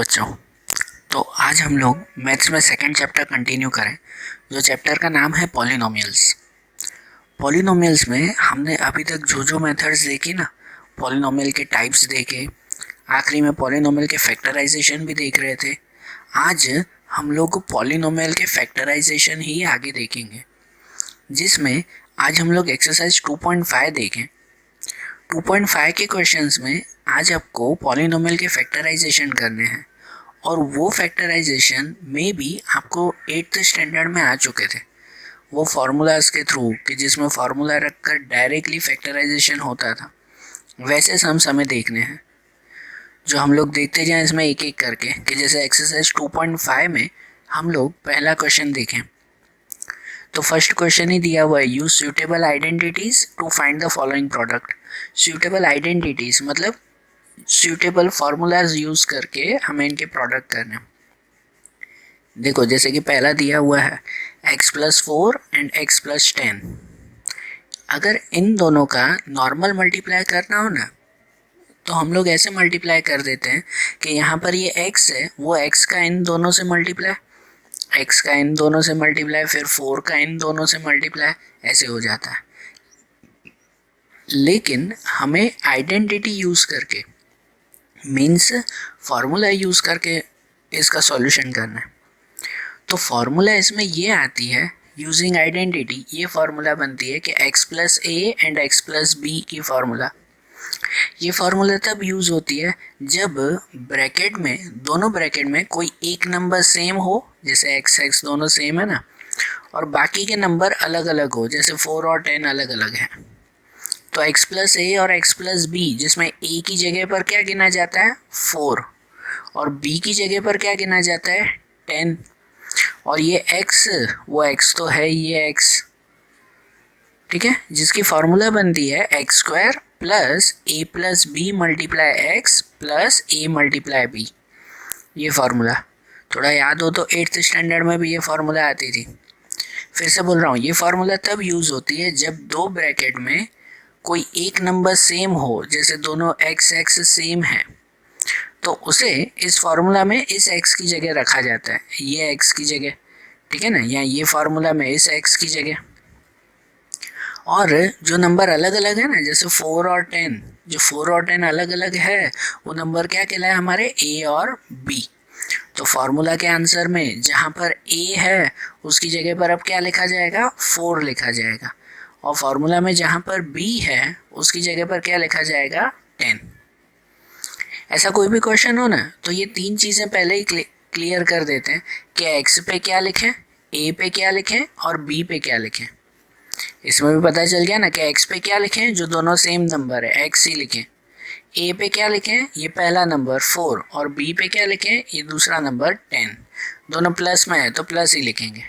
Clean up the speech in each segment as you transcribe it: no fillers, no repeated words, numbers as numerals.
बच्चों, तो आज हम लोग मैथ्स में सेकंड चैप्टर कंटिन्यू करें, जो चैप्टर का नाम है पॉलिनोमियल्स। पॉलिनोमियल्स में हमने अभी तक जो जो मेथड्स देखी ना, पॉलिनोमियल के टाइप्स देखे, आखिरी में पॉलिनोमियल के फैक्टराइजेशन भी देख रहे थे। आज हम लोग पॉलिनोमियल के फैक्टराइजेशन ही आगे देखेंगे, जिसमें आज हम लोग एक्सरसाइज 2.5 देखें। 2.5 के क्वेश्चंस में आज आपको पॉलिनोमियल के फैक्टराइजेशन करने हैं, और वो फैक्टराइजेशन में भी आपको 8th स्टैंडर्ड में आ चुके थे, वो फार्मूलाज के थ्रू कि जिसमें फार्मूला रखकर डायरेक्टली फैक्टराइजेशन होता था। वैसे सम्स हमें देखने हैं, जो हम लोग देखते जाएं इसमें एक एक करके, कि जैसे एक्सरसाइज 2.5 में हम लोग पहला क्वेश्चन देखें। तो फर्स्ट क्वेश्चन ही दिया हुआ है, use suitable identities to find the following product. Suitable identities मतलब सूटेबल फार्मूलाज यूज करके हमें इनके प्रोडक्ट करने। देखो जैसे कि पहला दिया हुआ है x+4 एंड x+10। अगर इन दोनों का नॉर्मल मल्टीप्लाई करना हो ना, तो हम लोग ऐसे मल्टीप्लाई कर देते हैं कि यहाँ पर ये x है, वो x का इन दोनों से मल्टीप्लाई, x का इन दोनों से मल्टीप्लाई, फिर 4 का इन दोनों से मल्टीप्लाई, ऐसे हो जाता है। लेकिन हमें आइडेंटिटी यूज करके, मीन्स फार्मूला यूज करके इसका सॉल्यूशन करना है। तो फार्मूला इसमें ये आती है, यूजिंग आइडेंटिटी ये फार्मूला बनती है कि x+a एंड x+b की फार्मूला। ये फार्मूला तब यूज होती है जब ब्रैकेट में, दोनों ब्रैकेट में कोई एक नंबर सेम हो, जैसे x दोनों सेम है ना, और बाकी के नंबर अलग अलग हो, जैसे 4 और 10 अलग अलग हैं। तो x+a और x+b, जिसमें a की जगह पर क्या गिना जाता है 4, और b की जगह पर क्या गिना जाता है 10, और ये x, वो x तो है ये x, ठीक है, जिसकी फार्मूला बनती है x² plus a+b multiply x plus a multiply b। ये फार्मूला थोड़ा याद हो तो 8th स्टैंडर्ड में भी ये फार्मूला आती थी। फिर से बोल रहा हूँ, ये फार्मूला तब यूज होती है जब दो ब्रैकेट में कोई एक नंबर सेम हो, जैसे दोनों x सेम है, तो उसे इस फार्मूला में इस x की जगह रखा जाता है, ये x की जगह, ठीक है ना, या ये फार्मूला में इस x की जगह। और जो नंबर अलग अलग है ना, जैसे 4 और 10, जो 4 और 10 अलग अलग है, वो नंबर क्या कहलाए हमारे a और b। तो फार्मूला के आंसर में जहाँ पर a है उसकी जगह पर अब क्या लिखा जाएगा 4 लिखा जाएगा, और फार्मूला में जहाँ पर b है उसकी जगह पर क्या लिखा जाएगा 10। ऐसा कोई भी क्वेश्चन हो ना, तो ये तीन चीज़ें पहले ही क्लियर कर देते हैं कि x पे क्या लिखें, a पे क्या लिखें और b पे क्या लिखें। इसमें भी पता चल गया ना कि x पे क्या लिखें, जो दोनों सेम नंबर है x ही लिखें, a पे क्या लिखें, ये पहला नंबर 4, और b पे क्या लिखें, ये दूसरा नंबर 10, दोनों प्लस में है तो प्लस ही लिखेंगे।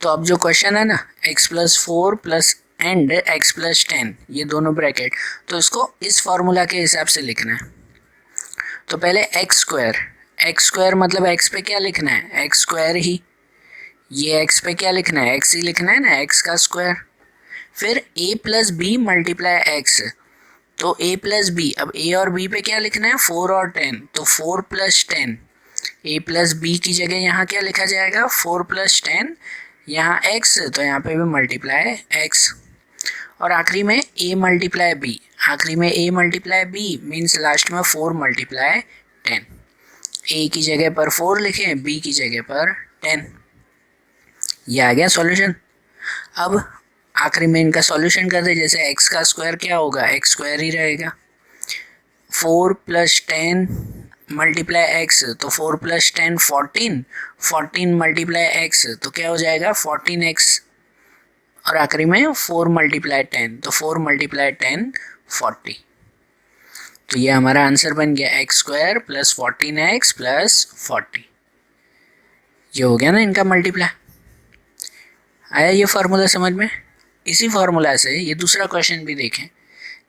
तो अब जो क्वेश्चन है ना x+4 प्लस एंड x+10, ये दोनों ब्रैकेट, तो इसको इस फार्मूला के हिसाब से लिखना है। तो पहले x² मतलब x पे क्या लिखना है x² ही, ये x पे क्या लिखना है x ही लिखना है ना, x का स्क्वायर। फिर a+b मल्टीप्लाई x, तो a+b, अब a और b पे क्या लिखना है 4 और 10, तो 4 + 10, a+b की जगह यहाँ क्या लिखा जाएगा 4 + 10, यहाँ x, तो यहाँ पे भी मल्टीप्लाई x, और आखिरी में a मल्टीप्लाई b, आखिरी में a multiply b means last में 4 मल्टीप्लाई 10। a की जगह पर 4 लिखें, b की जगह पर 10। ये आ गया सॉल्यूशन। अब आखिरी में इनका सॉल्यूशन कर दे, जैसे x का स्क्वायर क्या होगा x² ही रहेगा, 4 + 10 मल्टीप्लाई x, तो 4 + 10 14, 14 मल्टीप्लाई x, तो क्या हो जाएगा 14x, और आखिरी में 4 मल्टीप्लाई 10, तो 4 मल्टीप्लाई 10 40। तो ये हमारा आंसर बन गया x² + 14x + 40। ये हो गया ना इनका मल्टीप्लाई। आया ये फार्मूला समझ में? इसी फार्मूला से ये दूसरा क्वेश्चन भी देखें,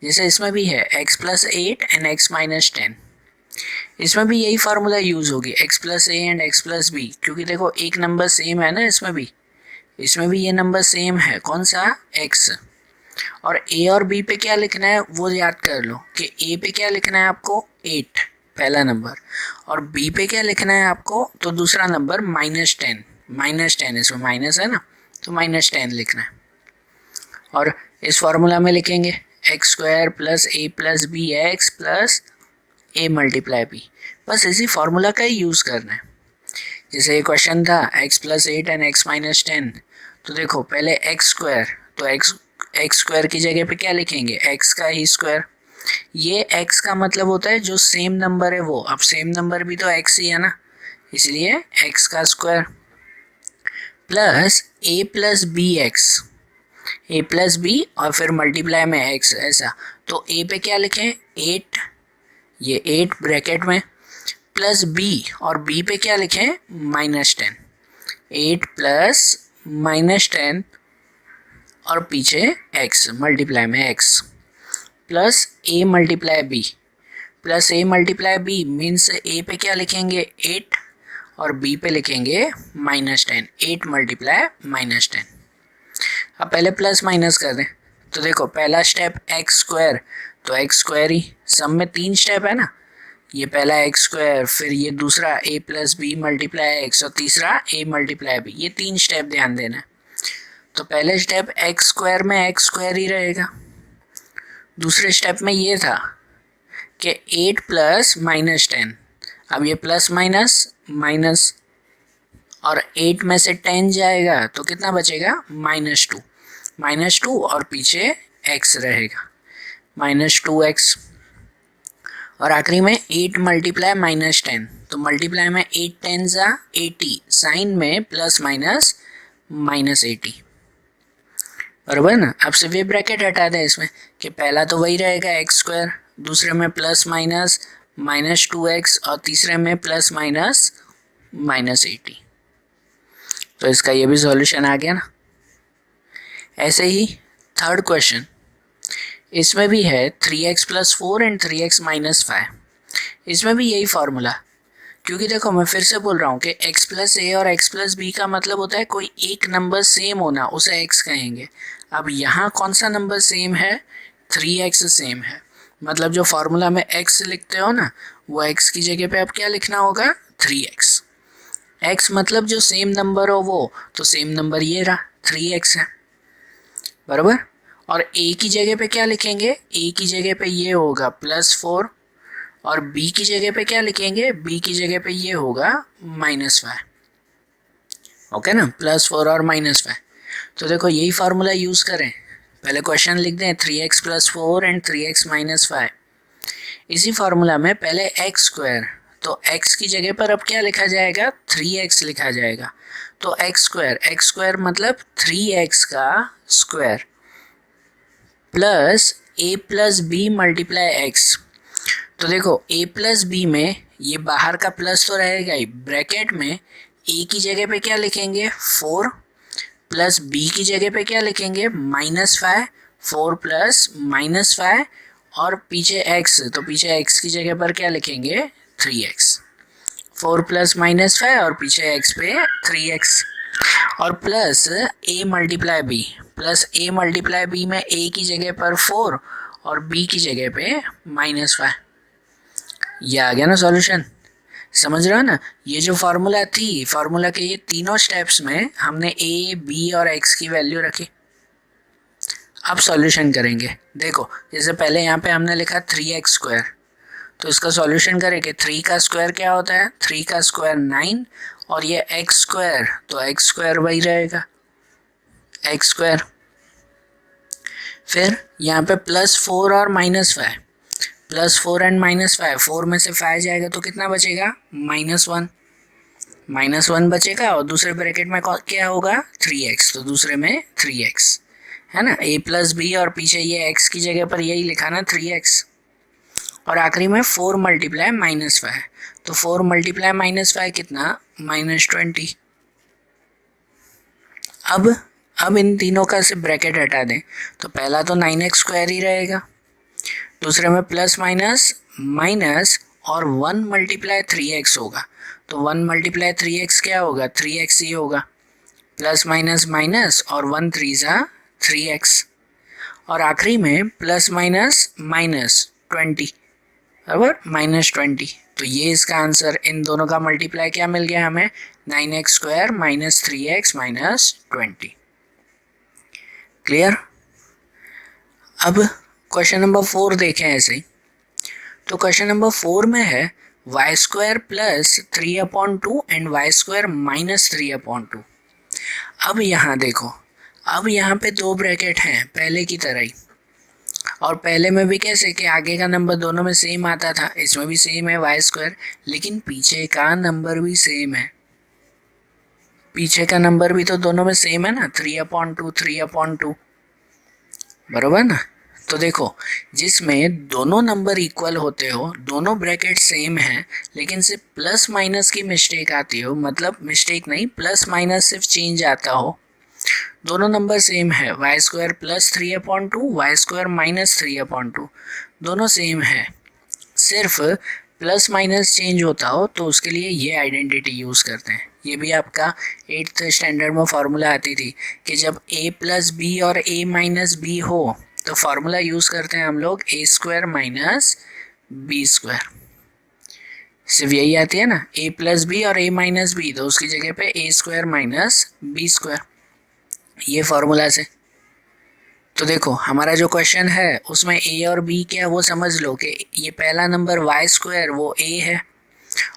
जैसे इसमें भी है x+8 एंड x-10। इसमें भी यही फार्मूला यूज होगी x+a एंड x+b, क्योंकि देखो एक नंबर सेम है ना, इसमें भी ये नंबर सेम है, कौन सा x, और a और b पे क्या लिखना है वो याद कर लो कि a पे क्या लिखना है आपको 8, पहला नंबर, और बी पे क्या लिखना है आपको, तो दूसरा नंबर -10, -10 इसमें माइनस है ना, तो -10 लिखना है। और इस फॉर्मूला में लिखेंगे x² plus a plus B X plus a multiply B, बस इसी फॉर्मूला का ही यूज़ करना है। जैसे ये क्वेश्चन था x plus 8 and x minus 10, तो देखो पहले x², तो x² की जगह पे क्या लिखेंगे, x का ही स्क्वायर। ये x का मतलब होता है जो सेम नंबर है वो, अब सेम नंबर भी तो x ही है ना, इसलिए x का square plus a plus B X, a plus B और फिर मल्टीप्लाई में x, ऐसा। तो a पे क्या लिखें 8, ये 8 ब्रैकेट में, प्लस b, और b पे क्या लिखें -10, 8 प्लस -10 और पीछे x मल्टीप्लाई में x, plus a multiply b, plus a multiply b means a पे क्या लिखेंगे 8 और b पे लिखेंगे -10, 8 मल्टीप्लाई -10। अब पहले प्लस माइनस कर दें, तो देखो पहला स्टेप x², तो x² ही, सब में 3 स्टेप है ना, ये पहला x², फिर ये दूसरा a plus B multiply x और तीसरा a मल्टीप्लाई b, ये 3 स्टेप ध्यान देना है। तो पहले स्टेप x² में x² ही रहेगा, दूसरे स्टेप में ये था कि 8 प्लस -10, अब ये प्लस माइनस माइनस, और 8 में से 10 जाएगा तो कितना बचेगा -2 और पीछे x रहेगा -2x, और आखिरी में 8 मल्टीप्लाई -10, तो मल्टीप्लाई में 8 10 80, साइन में प्लस माइनस -80, बराबर ना। अब सिर्फ ये ब्रैकेट हटा दें इसमें कि पहला तो वही रहेगा x², दूसरे में प्लस माइनस -2x और तीसरे में प्लस माइनस -80, तो इसका ये भी सॉल्यूशन आ गया ना। ऐसे ही थर्ड क्वेश्चन, इसमें भी है 3x + 4 एंड 3x - 5, इसमें भी यही फार्मूला, क्योंकि देखो मैं फिर से बोल रहा हूँ कि x + a और x + b का मतलब होता है कोई एक नंबर सेम होना, उसे x कहेंगे। अब यहाँ कौन सा नंबर सेम है, 3x सेम है, मतलब जो फार्मूला में x लिखते हो ना, वो x की जगह पे अब क्या लिखना होगा 3x, x मतलब जो सेम नंबर हो वो, तो सेम नंबर ये रहा 3x है, बराबर। और a की जगह पे क्या लिखेंगे, a की जगह पे ये होगा +4, और b की जगह पे क्या लिखेंगे, b की जगह पे ये होगा -5, ओके ना, +4 और -5। तो देखो यही फार्मूला यूज़ करें, पहले क्वेश्चन लिख दें 3x + 4 एंड 3x - 5, इसी फार्मूला में पहले x², तो x की जगह पर अब क्या लिखा जाएगा 3x लिखा जाएगा, तो x² मतलब 3x का square plus a plus B multiply x। तो देखो a प्लस बी में ये बाहर का प्लस तो रहेगा ही, ब्रैकेट में a की जगह पे क्या लिखेंगे 4, प्लस b की जगह पे क्या लिखेंगे -5, 4 प्लस -5 और पीछे x, तो पीछे x की जगह पर क्या लिखेंगे 3x, 4 प्लस -5 और पीछे x पे 3x, और plus a multiply b, plus a multiply b में a की जगह पर 4 और b की जगह पे -5। ये आ गया ना सॉल्यूशन, समझ रहे हो ना। ये जो फार्मूला थी, फार्मूला के ये तीनों स्टेप्स में हमने a, b और x की वैल्यू रखी। अब सॉल्यूशन करेंगे, देखो जैसे पहले यहाँ पे हमने लिखा 3x², तो इसका सॉल्यूशन करें कि 3 का स्क्वायर क्या होता है, 3 का स्क्वायर 9, और ये x², तो x² वही रहेगा x²। फिर यहाँ पे +4 और -5, +4 एंड -5, 4 में से 5 जाएगा तो कितना बचेगा -1 बचेगा, और दूसरे ब्रैकेट में क्या होगा 3x, तो दूसरे में 3x है ना, a प्लस बी और पीछे ये x की जगह पर यही लिखा ना 3x, और आखिरी में 4 मल्टीप्लाई -5, तो 4 मल्टीप्लाई -5 कितना -20। अब इन तीनों का से ब्रैकेट हटा दें, तो पहला तो 9x² ही रहेगा, दूसरे में प्लस माइनस माइनस और 1 मल्टीप्लाई 3x होगा, तो 1 मल्टीप्लाई 3x क्या होगा 3x ही होगा, प्लस माइनस माइनस और 1 3 3x, और आखिरी में प्लस माइनस -20, बराबर -20, तो ये इसका आंसर, इन दोनों का मल्टीप्लाई क्या मिल गया हमें, 9x² minus 3x minus 20। Clear. अब क्वेश्चन नंबर 4 देखें ऐसे ही। तो क्वेश्चन नंबर 4 में है y² plus 3/2 and y² minus 3/2। अब यहाँ देखो, अब यहाँ पे दो ब्रैकेट हैं पहले की तरह ही, और पहले में भी कैसे कि आगे का नंबर दोनों में सेम आता था, इसमें भी सेम है y², लेकिन पीछे का नंबर भी सेम है। पीछे का नंबर भी तो दोनों में सेम है ना, 3/2 3/2, बरोबर ना। तो देखो, जिसमें दोनों नंबर इक्वल होते हो, दोनों ब्रैकेट सेम हैं, लेकिन सिर्फ प्लस माइनस की मिस्टेक आती हो, मतलब मिस्टेक नहीं, प्लस माइनस सिर्फ चेंज आता हो, दोनों नंबर सेम है, y² प्लस 3/2 y² माइनस 3/2, दोनों सेम है, सिर्फ प्लस माइनस चेंज होता हो, तो उसके लिए ये आइडेंटिटी यूज़ करते हैं। ये भी आपका 8th स्टैंडर्ड में फार्मूला आती थी कि जब a प्लस बी और a माइनस बी हो तो फार्मूला यूज़ करते हैं हम लोग a² माइनस b²। सिर्फ यही आती है ना, a प्लस बी और a माइनस बी, तो उसकी जगह पे a² माइनस b², ये फार्मूला से। तो देखो हमारा जो क्वेश्चन है उसमें a और b क्या वो समझ लो कि ये पहला नंबर y² वो a है,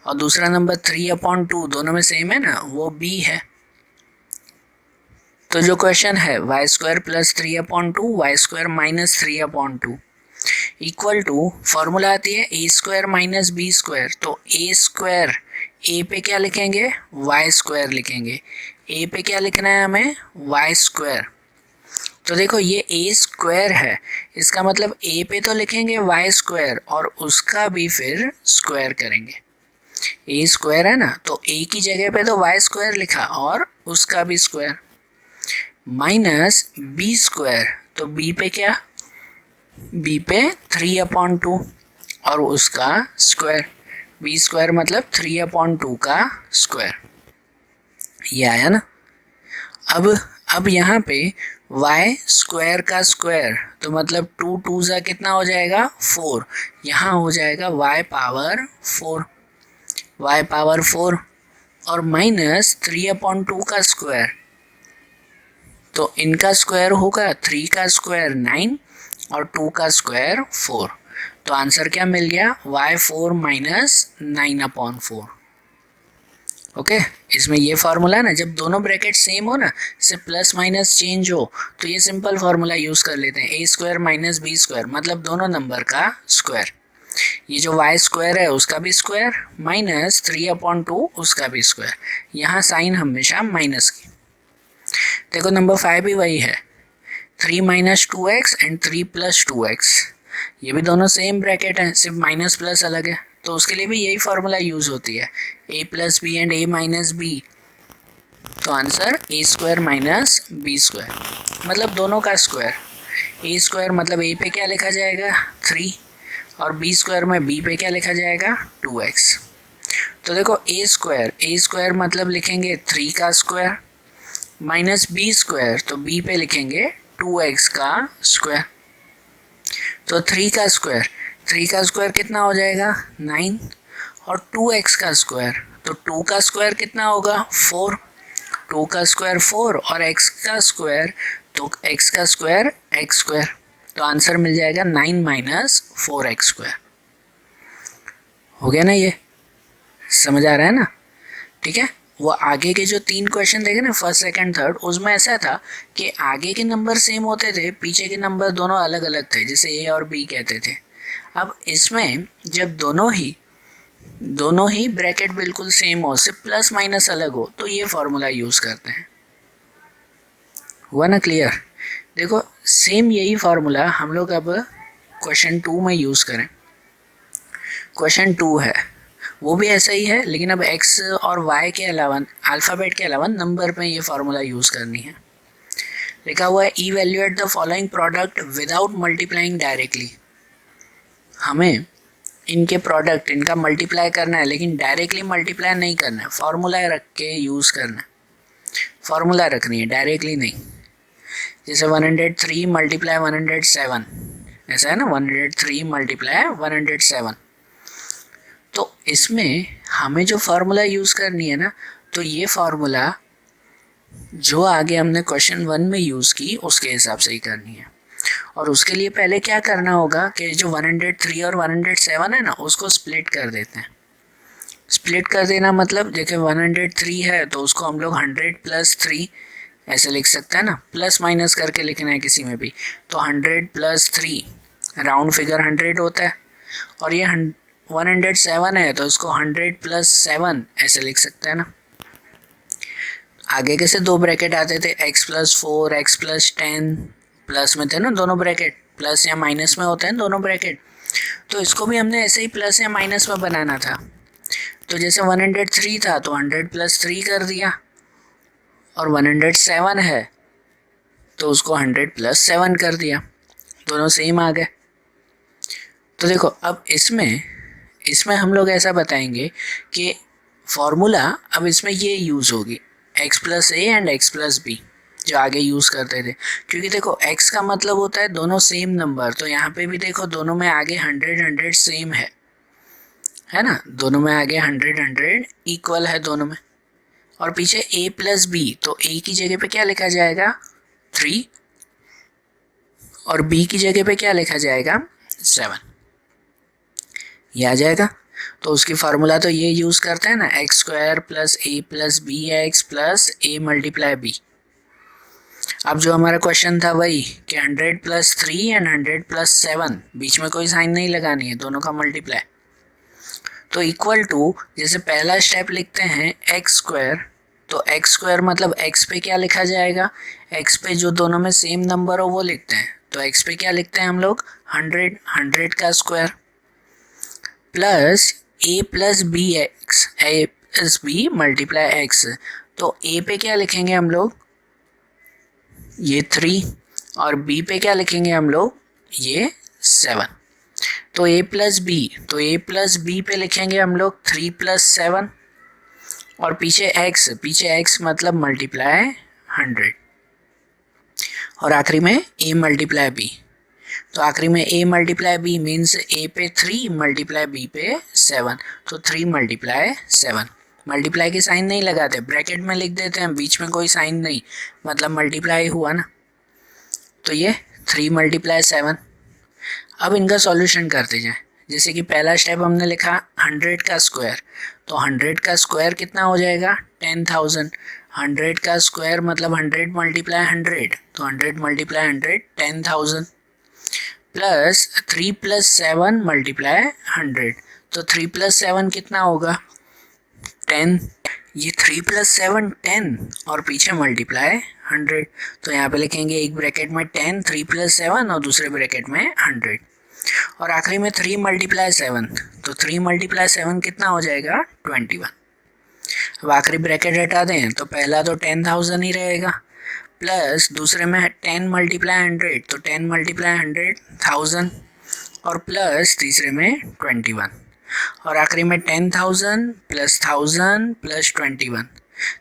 और दूसरा नंबर 3/2 दोनों में सेम है ना, वो b है। तो जो क्वेश्चन है y² plus 3/2 y² minus 3/2 equal to, formula आती है a² माइनस b², तो a², a पे क्या लिखेंगे, y² लिखेंगे, a पे क्या लिखना है हमें, y²। तो देखो ये a² है, इसका मतलब a पे तो लिखेंगे y² और उसका भी फिर स्क्वायर करेंगे, a² है ना, तो a की जगह पे तो y² लिखा और उसका भी स्क्वायर, माइनस b², तो b पे क्या, b पे 3/2 और उसका स्क्वायर, b² मतलब 3/2 का स्क्वायर, ये आया ना। अब यहाँ पे y² का स्क्वायर, तो मतलब 2 2 ज़ा कितना हो जाएगा, 4, यहाँ हो जाएगा y पावर 4 और माइनस 3/2 का स्क्वायर, तो इनका स्क्वायर होगा 3 का स्क्वायर 9 और 2 का स्क्वायर 4, तो आंसर क्या मिल गया, y4 माइनस 9/4। ओके, इसमें ये फार्मूला है ना, जब दोनों ब्रैकेट सेम हो ना, सिर्फ प्लस माइनस चेंज हो, तो ये सिंपल फार्मूला यूज़ कर लेते हैं, a² माइनस b², मतलब दोनों नंबर का स्क्वायर, ये जो y² है उसका भी स्क्वायर माइनस 3/2 उसका भी स्क्वायर, यहाँ साइन हमेशा माइनस की। देखो नंबर 5 भी वही है, 3 minus 2x and 3 plus 2x, ये भी दोनों सेम ब्रैकेट हैं, सिर्फ माइनस प्लस अलग है, तो उसके लिए भी यही फार्मूला यूज़ होती है, a plus B and a minus B, तो आंसर a² माइनस b², मतलब दोनों का स्क्वायर, a² मतलब a पे क्या लिखा जाएगा 3 और b² में b पे क्या लिखा जाएगा 2x। तो देखो a² मतलब लिखेंगे 3 का स्क्वायर माइनस b², तो b पे लिखेंगे 2x का स्क्वायर, तो 3 का स्क्वायर कितना हो जाएगा 9 और 2x का स्क्वायर, तो 2 का स्क्वायर कितना होगा 4, 2 का स्क्वायर 4 और x का स्क्वायर, तो x का स्क्वायर x², तो आंसर मिल जाएगा 9 माइनस 4x²। हो गया ना, ये समझ आ रहा है ना, ठीक है। वो आगे के जो 3 क्वेश्चन देखे ना, फर्स्ट सेकंड थर्ड, उसमें ऐसा था कि आगे के नंबर सेम होते थे, पीछे के नंबर दोनों अलग अलग थे, जैसे a और b कहते थे। अब इसमें जब दोनों ही ब्रैकेट बिल्कुल सेम हो, सिर्फ प्लस माइनस अलग हो, तो ये फॉर्मूला यूज़ करते हैं। हुआ ना क्लियर। देखो सेम यही फार्मूला हम लोग अब क्वेश्चन 2 में यूज़ करें। क्वेश्चन 2 है वो भी ऐसा ही है, लेकिन अब x और y के अलावा, अल्फ़ाबेट के अलावा नंबर पे ये फार्मूला यूज़ करनी है। लिखा हुआ है evaluate the following product without multiplying directly. हमें इनके प्रोडक्ट, इनका मल्टीप्लाई करना है, लेकिन डायरेक्टली मल्टीप्लाई नहीं करना है, फार्मूला रख के यूज़ करना है, फार्मूला रखनी है, डायरेक्टली नहीं। जैसे 103 मल्टीप्लाई 107, ऐसा है ना, 103 मल्टीप्लाई 107, तो इसमें हमें जो फार्मूला यूज़ करनी है ना, तो ये फार्मूला जो आगे हमने क्वेश्चन 1 में यूज़ की उसके हिसाब से ही करनी है। और उसके लिए पहले क्या करना होगा कि जो 103 और 107 है ना, उसको स्प्लिट कर देते हैं। स्प्लिट कर देना मतलब देखिए 103 है तो उसको हम लोग 100 प्लस 3 ऐसे लिख सकते हैं ना, प्लस माइनस करके लिखना है किसी में भी, तो 100 प्लस 3 राउंड फिगर 100 होता है। और ये 107 है तो इसको 100 प्लस 7 ऐसे लिख सकते हैं ना। आगे कैसे दो ब्रैकेट आते थे, x plus 4, x plus 10, plus में थे ना दोनों ब्रैकेट, प्लस या माइनस में होते हैं दोनों ब्रैकेट। तो इसको भी हमने ऐसे ही प्लस या माइनस में बनाना था। तो जैसे 103 था तो 100 प्लस 3 कर दिया, और 107 है तो उसको 100 प्लस 7 कर दिया, दोनों सेम आ गए। तो देखो अब इसमें हम लोग ऐसा बताएंगे कि फॉर्मूला अब इसमें ये यूज़ होगी x plus A and x plus B, जो आगे यूज़ करते थे। क्योंकि देखो x का मतलब होता है दोनों सेम नंबर, तो यहाँ पे भी देखो दोनों में आगे 100 सेम है ना, दोनों में आगे 100 इक्वल है दोनों में। और पीछे a प्लस बी, तो a की जगह पे क्या लिखा जाएगा 3, और b की जगह पे क्या लिखा जाएगा 7, ये आ जाएगा। तो उसकी फार्मूला तो ये यूज़ करते हैं ना, x square plus A plus B X plus A multiply B. अब जो हमारा क्वेश्चन था वही कि 100 प्लस 3 एंड 100 प्लस 7, बीच में कोई साइन नहीं लगानी है, दोनों का मल्टीप्लाई। तो इक्वल टू, जैसे पहला स्टेप लिखते हैं एक्स स्क्वायर, तो एक्स स्क्वायर मतलब एक्स पे क्या लिखा जाएगा, एक्स पे जो दोनों में सेम नंबर हो वो लिखते हैं। तो एक्स पे क्या लिखते हैं हम लोग 100 का स्क्वायर, प्लस ए प्लस बी एक्स, ए प्लस बी मल्टीप्लाई एक्स। तो ए पे क्या लिखेंगे हम लोग ये 3, और बी पे क्या लिखेंगे हम लोग ये 7। तो a प्लस बी, तो a प्लस बी पे लिखेंगे हम लोग 3 प्लस 7, और पीछे x मतलब मल्टीप्लाई 100, और आखिरी में a मल्टीप्लाई b। तो आखिरी में a multiply b means a पे 3 मल्टीप्लाई b पे 7, तो 3 मल्टीप्लाई 7। मल्टीप्लाई के साइन नहीं लगाते, ब्रैकेट में लिख देते हैं, बीच में कोई साइन नहीं, मतलब मल्टीप्लाई हुआ ना। तो ये 3 मल्टीप्लाई 7। अब इनका सॉल्यूशन करते जाएं। जैसे कि पहला स्टेप हमने लिखा 100 का स्क्वायर, तो 100 का स्क्वायर कितना हो जाएगा 10,000। 100 का स्क्वायर मतलब 100 मल्टीप्लाई 100, तो 100 मल्टीप्लाई 100 10,000, प्लस 3 प्लस 7 मल्टीप्लाई 100, तो 3 प्लस 7 कितना होगा 10। ये 3 प्लस 7 10, और पीछे मल्टीप्लाई 100, तो यहाँ पे लिखेंगे एक ब्रैकेट में 10 3 प्लस 7 और दूसरे ब्रैकेट में 100, और आखिरी में 3 मल्टीप्लाई 7, तो 3 मल्टीप्लाई 7 कितना हो जाएगा 21। अब आखिरी ब्रैकेट हटा दें तो पहला तो 10,000 ही रहेगा, प्लस दूसरे में 10 मल्टीप्लाई 100, तो 10 मल्टीप्लाई 100 1000, और प्लस तीसरे में 21, और आखिरी में 10,000 प्लस 1000 प्लस 21,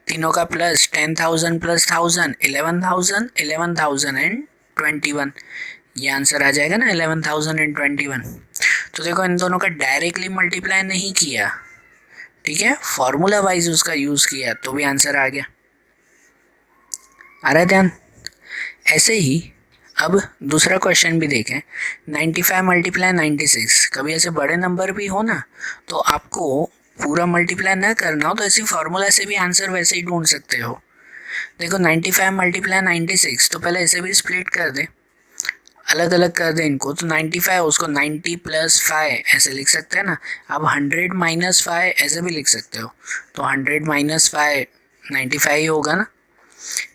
तीनों का प्लस 10,000 प्लस 1000 11,000, 11,000 एंड 21, ये आंसर आ जाएगा ना 11,000 एंड 21। तो देखो इन दोनों का डायरेक्टली मल्टीप्लाई नहीं किया, ठीक है, फॉर्मूला वाइज उसका यूज़ किया, तो भी आंसर आ गया। आ रहा है ध्यान। ऐसे ही अब दूसरा क्वेश्चन भी देखें, 95 मल्टीप्लाई 96। कभी ऐसे बड़े नंबर भी हो ना, तो आपको पूरा मल्टीप्लाई ना करना हो तो ऐसी फार्मूला से भी आंसर वैसे ही ढूंढ सकते हो। देखो 95 मल्टीप्लाई 96, तो पहले ऐसे भी स्प्लिट कर दे, अलग अलग कर दे इनको, तो 95 उसको 90 प्लस 5 ऐसे लिख सकते हैं ना। अब 100 माइनस 5 ऐसे भी लिख सकते हो, तो 100 माइनस 5 95 ही होगा ना,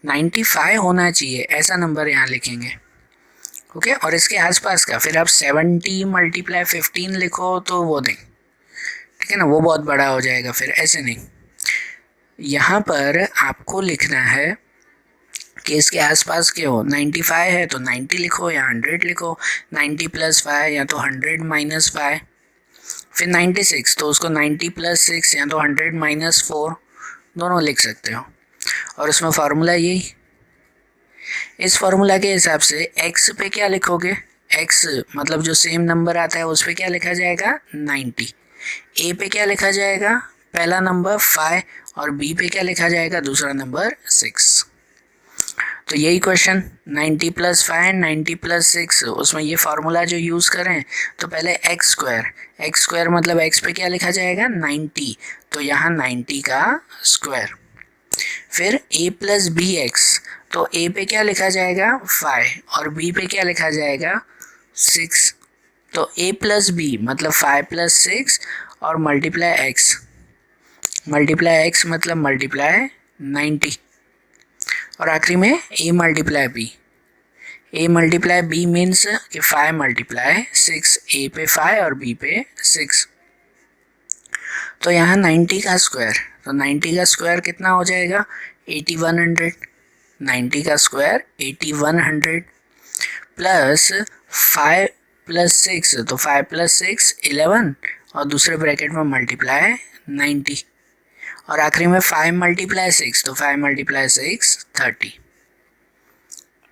95 होना चाहिए ऐसा नंबर यहाँ लिखेंगे, ओके। और इसके आसपास का फिर आप 70 मल्टीप्लाई 15 लिखो तो वो दें, ठीक है ना, वो बहुत बड़ा हो जाएगा, फिर ऐसे नहीं। यहाँ पर आपको लिखना है कि इसके आसपास के हो, 95 है तो 90 लिखो या 100 लिखो, 90 प्लस 5 या तो 100 माइनस 5, फिर 96 तो उसको 90 प्लस 6 या तो 100 माइनस 4, दोनों लिख सकते हो। और उसमें फार्मूला यही, इस फार्मूला के हिसाब से x पे क्या लिखोगे, x मतलब जो सेम नंबर आता है उस पे क्या लिखा जाएगा 90, ए पे क्या लिखा जाएगा, पहला नंबर 5 और बी पे क्या लिखा जाएगा, दूसरा नंबर 6। तो यही क्वेश्चन 90 + 5 90 + 6, उसमें ये फार्मूला जो यूज़ करें तो पहले एक्स स्क्वायर मतलब एक्स पे क्या लिखा जाएगा 90, तो यहाँ 90 का स्क्वायर। फिर a + bx, तो a पे क्या लिखा जाएगा 5 और b पे क्या लिखा जाएगा 6, तो a + b मतलब 5 + 6 और मल्टीप्लाई x मतलब मल्टीप्लाई 90, और आखिरी में a मल्टीप्लाई b मीन्स कि 5 × 6, a पे 5 और b पे 6। तो यहाँ 90 का स्क्वायर, तो 90 का स्क्वायर कितना हो जाएगा 8100, 90 का स्क्वायर 8100 प्लस 5 + 6, तो 5 + 6 11 और दूसरे ब्रैकेट में मल्टीप्लाई 90, और आखिरी में 5 × 6, तो 5 × 6 30,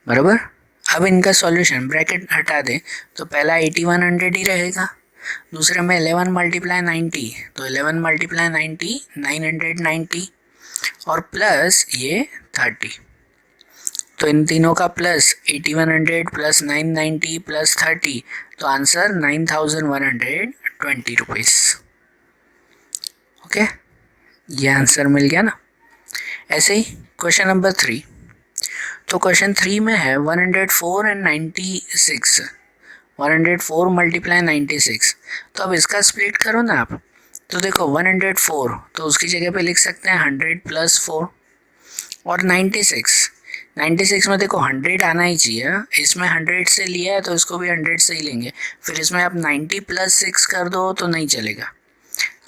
बराबर। अब इनका सॉल्यूशन ब्रैकेट हटा दें तो पहला 8100 ही रहेगा, दूसरे में 11 × 90, तो 11 × 90 990 और प्लस ये 30, तो इन तीनों का प्लस 8100 + 990 + 30, तो आंसर 9120 रुपीज़। ओके, ये आंसर मिल गया ना। ऐसे ही क्वेश्चन नंबर 3, तो क्वेश्चन 3 में है 104 and 96, 104 × 96, तो अब इसका स्प्लिट करो ना आप, तो देखो 104 तो उसकी जगह पे लिख सकते हैं 100 + 4, और 96 में देखो 100 आना ही चाहिए, इसमें 100 से लिया है तो इसको भी 100 से ही लेंगे, फिर इसमें आप 90 + 6 कर दो तो नहीं चलेगा,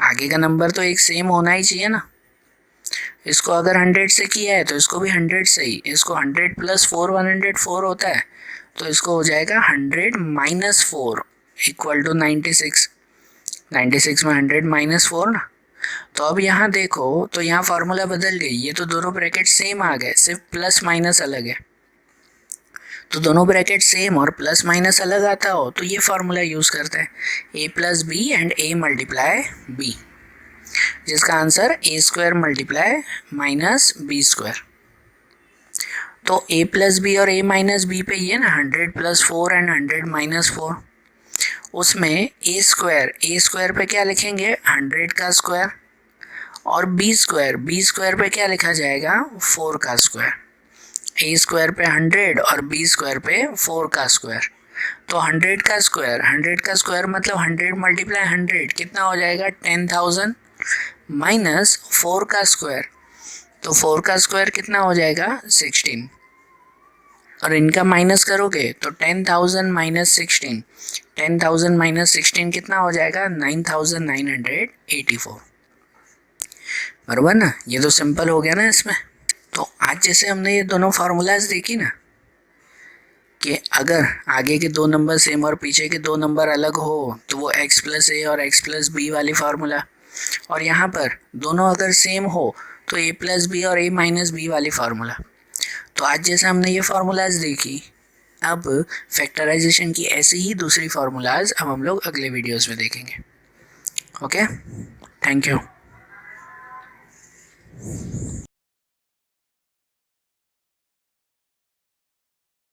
आगे का नंबर तो एक सेम होना ही चाहिए ना। इसको अगर 100 से किया है तो इसको भी 100 से ही, इसको 100 + 4 104 होता है, तो इसको हो जाएगा 100 - 4 = 96, 96 में 100 - 4 ना। तो अब यहाँ देखो तो यहाँ फार्मूला बदल गई, ये तो दोनों ब्रैकेट सेम आ गए, सिर्फ प्लस माइनस अलग है, तो दोनों ब्रैकेट सेम और प्लस माइनस अलग आता हो तो ये फार्मूला यूज़ करते हैं a + b and a × b, जिसका आंसर a² × -b²। तो a + b और a - b पे ये ना 100 + 4 एंड 100 - 4, उसमें a² पे क्या लिखेंगे 100 का स्क्वायर, और b² पे क्या लिखा जाएगा 4 का स्क्वायर, a² पे 100 और b² पे 4 का स्क्वायर, तो 100 का स्क्वायर मतलब 100 × 100 कितना हो जाएगा 10,000 माइनस 4 का स्क्वायर, तो 4 का स्क्वायर कितना हो जाएगा 16, और इनका माइनस करोगे तो 10,000 - 16, 10,000 - 16 कितना हो जाएगा 9,984, बराबर ना। ये तो सिंपल हो गया ना इसमें। तो आज जैसे हमने ये दोनों फार्मूलाज देखी ना, कि अगर आगे के दो नंबर सेम और पीछे के दो नंबर अलग हो तो वो x + a और x + b वाली फार्मूला, और यहाँ पर दोनों अगर सेम हो तो a + b और a - b वाली फार्मूला। तो आज जैसे हमने ये फार्मूलाज देखी, अब फैक्टराइजेशन की ऐसी ही दूसरी फार्मूलाज अब हम लोग अगले वीडियोस में देखेंगे। Okay, thank you.